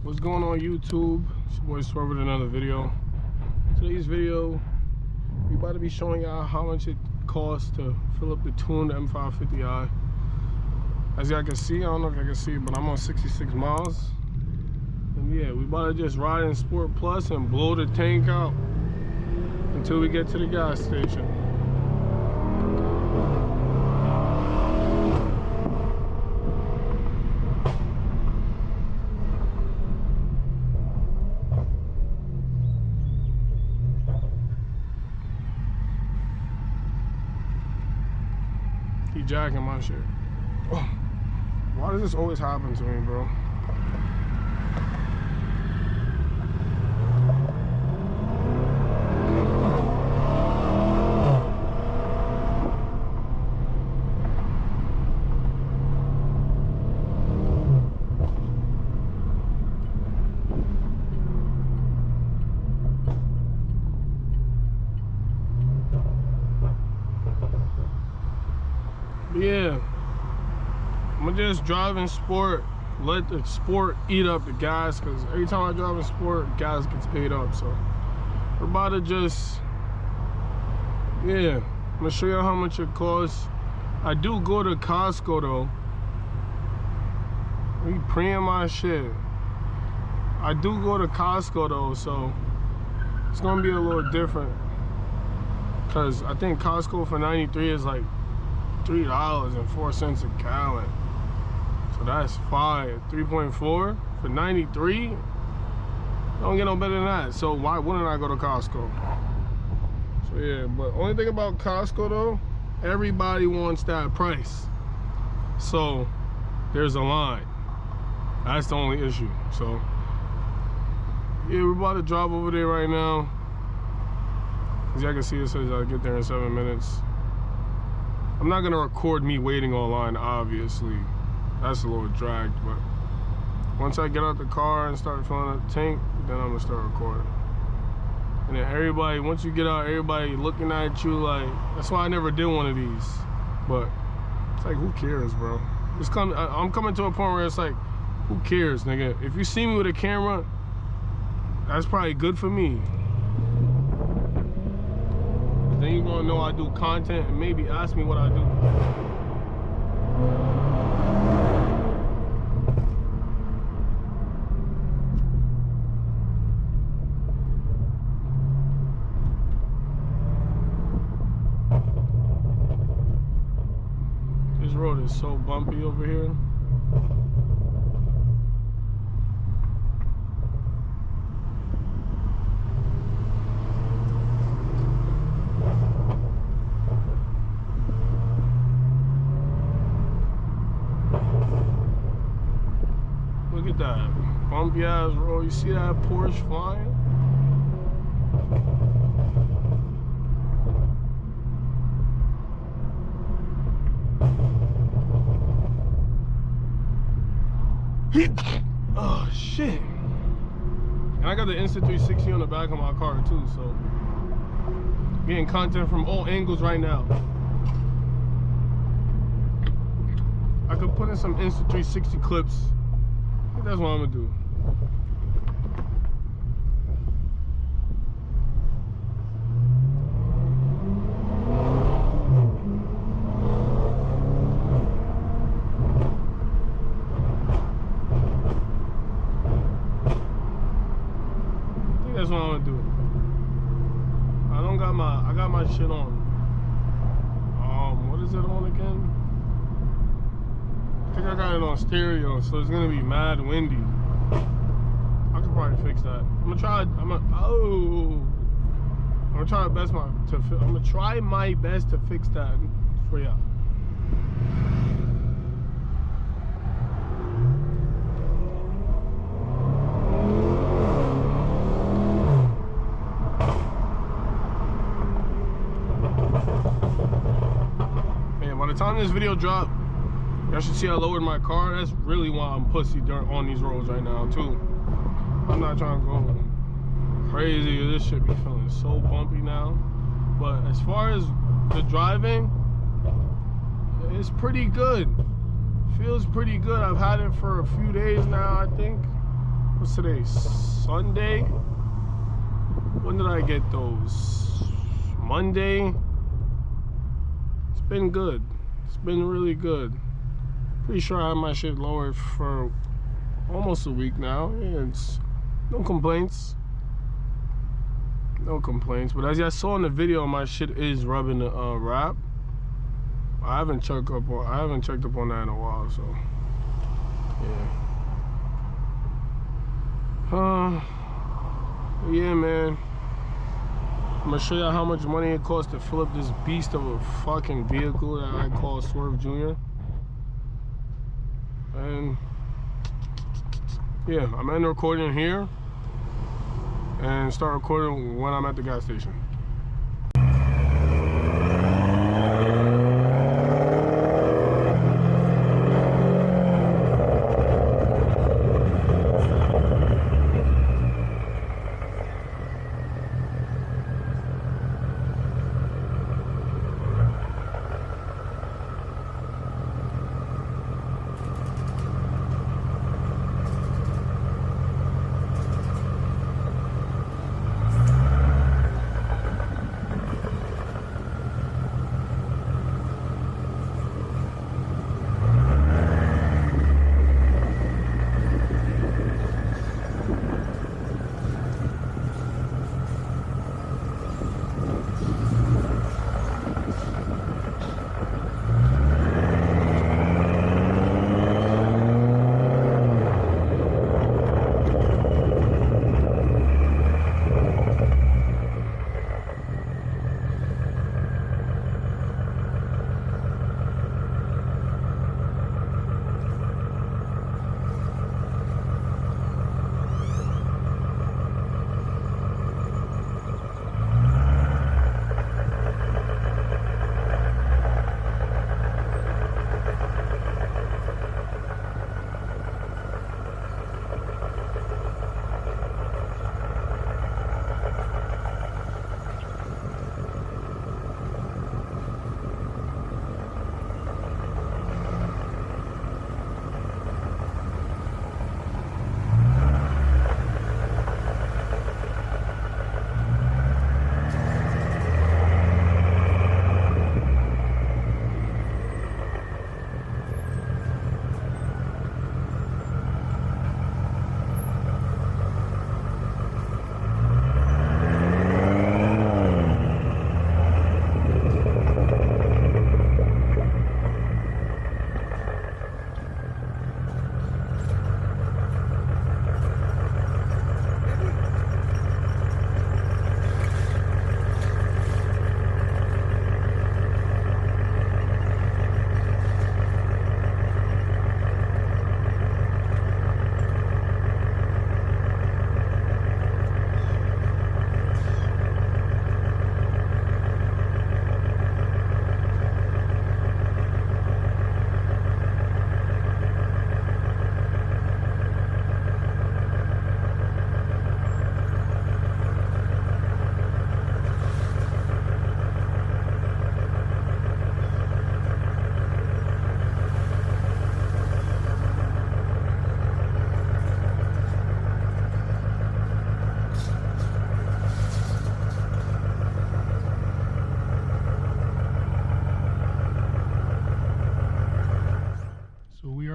What's going on YouTube? It's your boy Swerve with another video. Today's video, we about to be showing y'all how much it costs to fill up the tuned M550i. As y'all can see, I don't know if y'all can see, but I'm on 66 miles. And yeah, we about to just ride in Sport Plus and blow the tank out until we get to the gas station. He jacking my shit. Oh, why does this always happen to me, bro? Yeah, I'm gonna just drive in Sport, let the Sport eat up the gas, because every time I drive in Sport, gas gets ate up. So we're about to just, yeah, I'm gonna show you how much it costs. I do go to Costco though. We preying my shit. I do go to Costco though, so it's gonna be a little different, because I think Costco for 93 is like $3.04 a gallon. So that's fire. 3.4 for 93. Don't get no better than that. So why wouldn't I go to Costco? So yeah, but only thing about Costco though, everybody wants that price. So there's a line. That's the only issue. So yeah, we're about to drive over there right now. As y'all can see, it says I'll get there in 7 minutes. I'm not gonna record me waiting online, obviously. That's a little dragged, but once I get out the car and start filling up the tank, then I'm gonna start recording. And then everybody, once you get out, everybody looking at you like, that's why I never did one of these. But it's like, who cares, bro? I'm coming to a point where it's like, who cares, nigga? If you see me with a camera, that's probably good for me. Then you're gonna know I do content and maybe ask me what I do. This road is so bumpy over here. Look at that bumpy ass road. You see that Porsche flying? Oh shit. And I got the Insta360 on the back of my car too, so getting content from all angles right now. I could put in some Insta360 clips. I think that's what I'm gonna do. I think that's what I'm gonna do. I got my shit on. What is it on again? I think I got it on stereo, so it's gonna be mad windy. I could probably fix that. I'm gonna try my best to fix that for y'all. Man, by the time this video drops, y'all should see I lowered my car. That's really why I'm pussy dirt on these roads right now too. I'm not trying to go crazy. This shit be feeling so bumpy now. But as far as the driving, it's pretty good. Feels pretty good. I've had it for a few days now, I think. what's today? Sunday? When did I get those? Monday? It's been good. It's been really good. Pretty sure I had my shit lowered for almost a week now. Yeah, it's no complaints. No complaints. But as you saw in the video, my shit is rubbing the wrap. I haven't checked up on that in a while, so yeah. Yeah, man. I'm gonna show you how much money it costs to fill up this beast of a fucking vehicle that I call Swerve Jr. And yeah, I'm end recording here and start recording when I'm at the gas station.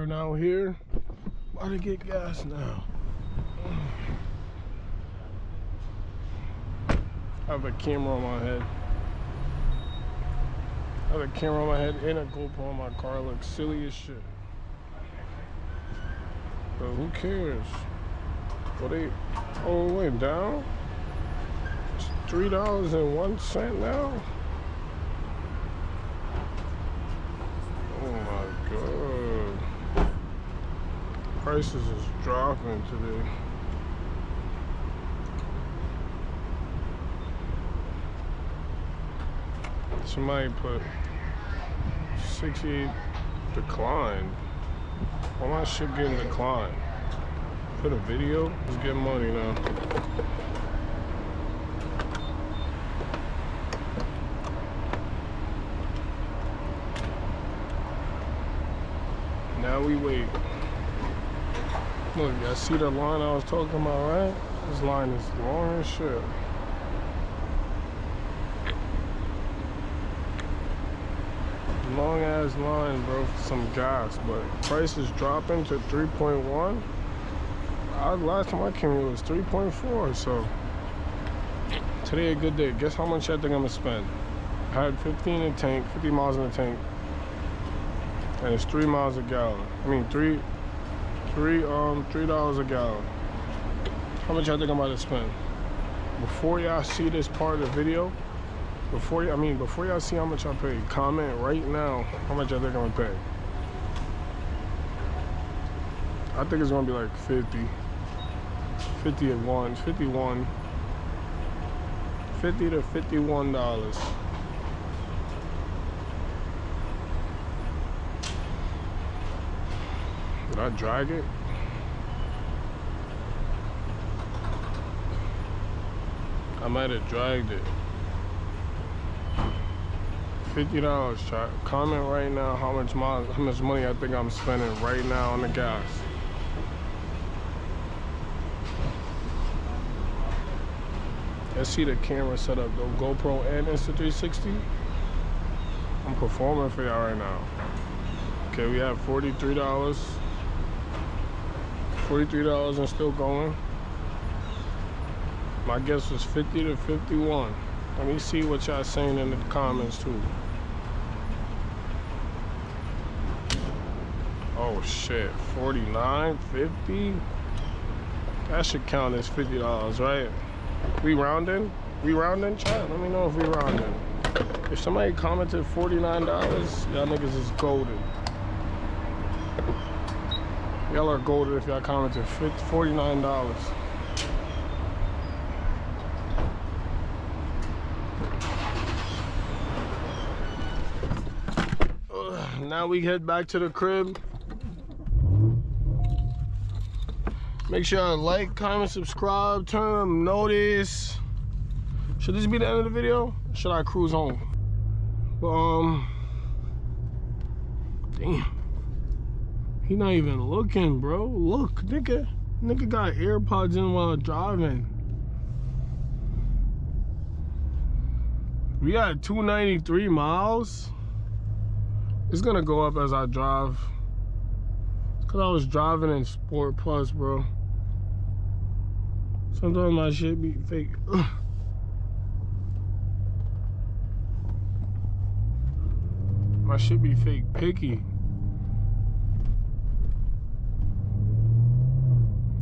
Now here, about to get gas now. I have a camera on my head. I have a camera on my head and a GoPro on my car. It looks silly as shit. But who cares? Well, it went down. It's $3.01 now. Oh my God. Prices is dropping today. Somebody put 68 declined. Why my shit getting declined? Put a video? Let's get money now. Now we wait. Look, y'all see the line I was talking about, right? This line is long as shit. Long ass line, bro, for some gas, but price is dropping to 3.1. Last time I came here it was 3.4, so today a good day. Guess how much I think I'm gonna spend? I had 15 in the tank, 50 miles in the tank, and it's 3 miles a gallon. I mean $3 a gallon. How much I think I'm about to spend? Before y'all see this part of the video, before y'all see how much I paid, comment right now how much I think I'm gonna pay. I think it's gonna be like 50 at once, 51, $50 to $51. Did I drag it? I might have dragged it. $50, chat. Comment right now how much money I think I'm spending right now on the gas. Let's see the camera setup though. GoPro and Insta360. I'm performing for y'all right now. Okay, we have $43. $43 and still going. My guess was 50 to 51. Let me see what y'all saying in the comments too. Oh shit, 49, 50. That should count as $50, right? We rounding? We rounding, chat? Let me know if we rounding. If somebody commented $49, y'all niggas is golden. Y'all are golden if y'all commented $49. Now we head back to the crib. Make sure y'all like, comment, subscribe, turn on notice. Should this be the end of the video? Or should I cruise home? But damn. He not even looking, bro. Look, nigga got AirPods in while driving. We got 293 miles. It's gonna go up as I drive. It's cause I was driving in Sport Plus, bro. Sometimes my shit be fake. Ugh. My shit be fake picky.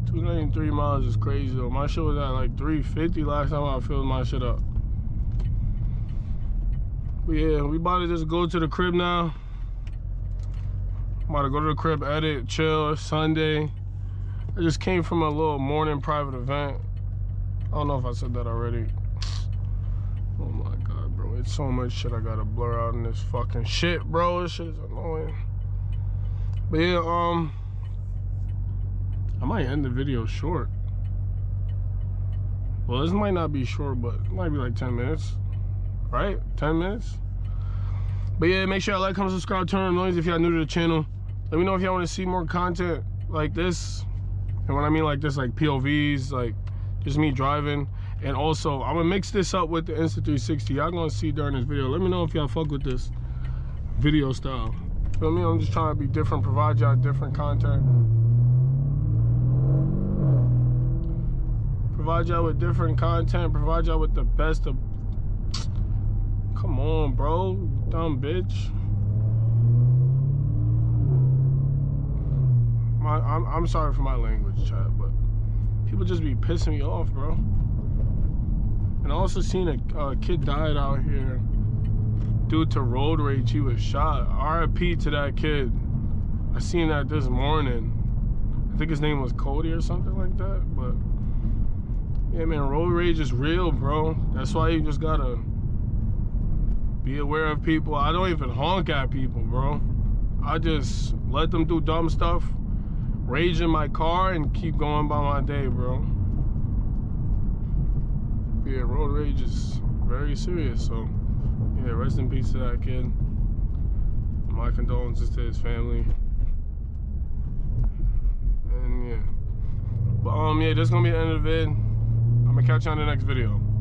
293 miles is crazy though. My shit was at like 350 last time I filled my shit up. But yeah, we about to just go to the crib now. I'm about to go to the crib, edit, chill. It's Sunday. I just came from a little morning private event. I don't know if I said that already. Oh my God, bro. It's so much shit I gotta blur out in this fucking shit, bro. This shit is annoying. But yeah, I might end the video short. Well, this might not be short, but it might be like 10 minutes. Right? 10 minutes? But yeah, make sure y'all like, comment, subscribe, turn on noise if y'all new to the channel. Let me know if y'all want to see more content like this. And when I mean like this, like POVs, like just me driving. And also, I'm gonna mix this up with the Insta360. Y'all gonna see during this video. Let me know if y'all fuck with this video style. Feel me? I'm just trying to be different, provide y'all different content. Provide y'all with different content, provide y'all with the best of... Come on, bro, dumb bitch. I'm sorry for my language, chat, but people just be pissing me off, bro. And I also seen a kid died out here due to road rage. He was shot. RIP to that kid. I seen that this morning. I think his name was Cody or something like that, but yeah, man, road rage is real, bro. That's why you just gotta be aware of people. I don't even honk at people, bro. I just let them do dumb stuff, rage in my car, and keep going by my day, bro. Yeah, road rage is very serious, so yeah, rest in peace to that kid. My condolences to his family. And yeah. Yeah, this is gonna be the end of the vid. I'm gonna catch you on the next video.